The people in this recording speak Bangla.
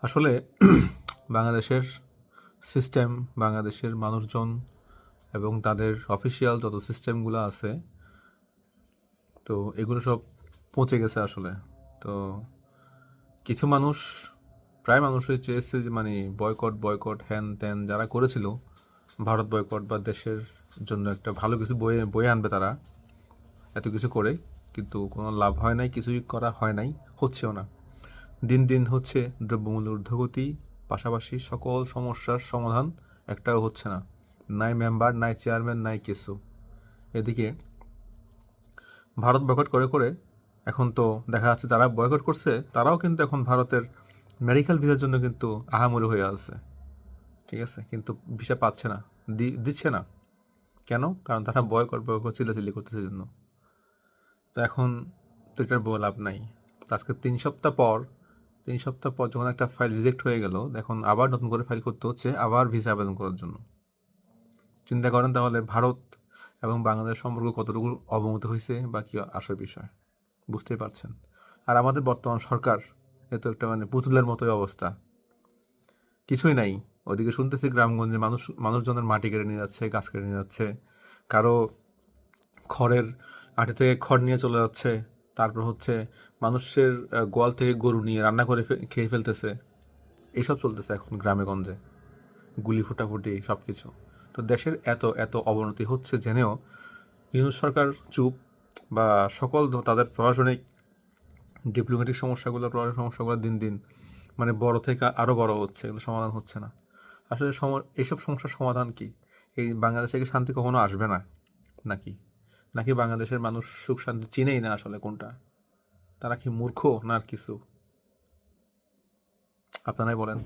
আসলে বাংলাদেশের সিস্টেম, বাংলাদেশের মানুষজন এবং তাদের অফিসিয়াল যত সিস্টেমগুলো আছে, তো এগুলো সব পচে গেছে আসলে। তো কিছু মানুষ, প্রায় মানুষই চেয়েছে যে মানে বয়কট বয়কট হ্যান ত্যান যারা করেছিল, ভারত বয়কট বা দেশের জন্য একটা ভালো কিছু বয়ে বয়ে আনবে তারা, এত কিছু করে কিন্তু কোনো লাভ হয় নাই, কিছুই করা হয় নাই, হচ্ছেও না। দিন দিন হচ্ছে দ্রব্যমূল্যের ঊর্ধ্বগতি, পাশাপাশি সকল সমস্যার সমাধান একটাও হচ্ছে না। নাই মেম্বার, নাই চেয়ারম্যান, নাই কিছু। এদিকে ভারত বয়কট করে করে এখন তো দেখা যাচ্ছে যারা বয়কট করছে তারাও কিন্তু এখন ভারতের মেডিকেল ভিসার জন্য কিন্তু আহামরি হয়ে আছে। ঠিক আছে, কিন্তু ভিসা পাচ্ছে না, দিচ্ছে না। কেন? কারণ তারা বয়কট বয়কট চিল্লাচিল্লি করতেছে জন্য। তো এখন তো এটার লাভ নাই। তো আজকে 3 সপ্তাহ পর যখন একটা ফাইল রিজেক্ট হয়ে গেল, এখন আবার নতুন করে ফাইল করতে হচ্ছে, আবার ভিসা আবেদন করার জন্য। চিন্তা করেন তাহলে ভারত এবং বাংলাদেশ সম্পর্ক কতটুকু অবনতি হয়েছে বা কি আসার বিষয়, বুঝতেই পারছেন। আর আমাদের বর্তমান সরকার, এ তো একটা মানে পুতুলের মতোই অবস্থা, কিছুই নাই। ওইদিকে শুনতেছি গ্রামগঞ্জে মানুষজনের মাটি কেড়ে নিয়ে যাচ্ছে, গাছ কেড়ে নিয়ে যাচ্ছে, কারো খড়ের আটি থেকে খড় নিয়ে চলে যাচ্ছে, তারপর হচ্ছে মানুষের গোয়াল থেকে গরু নিয়ে রান্না করে খেয়ে ফেলতেছে। এইসব চলতেছে এখন গ্রামে গঞ্জে, গুলি ফুটাফুটি সব কিছু। তো দেশের এত এত অবনতি হচ্ছে জেনেও ইউনূস সরকার চুপ, বা সকল তাদের প্রশাসনিক ডিপ্লোম্যাটিক সমস্যাগুলো দিন দিন মানে বড় থেকে আরও বড় হচ্ছে, কিন্তু সমাধান হচ্ছে না। আসলে এইসব সমস্যার সমাধান কি? এই বাংলাদেশে কি শান্তি কখনো আসবে না নাকি? নাকি বাংলাদেশের মানুষ সুখ শান্তি চিনেই না আসলে কোনটা? তারা কি মূর্খ না আর কিছু? আপনারাই বলেন।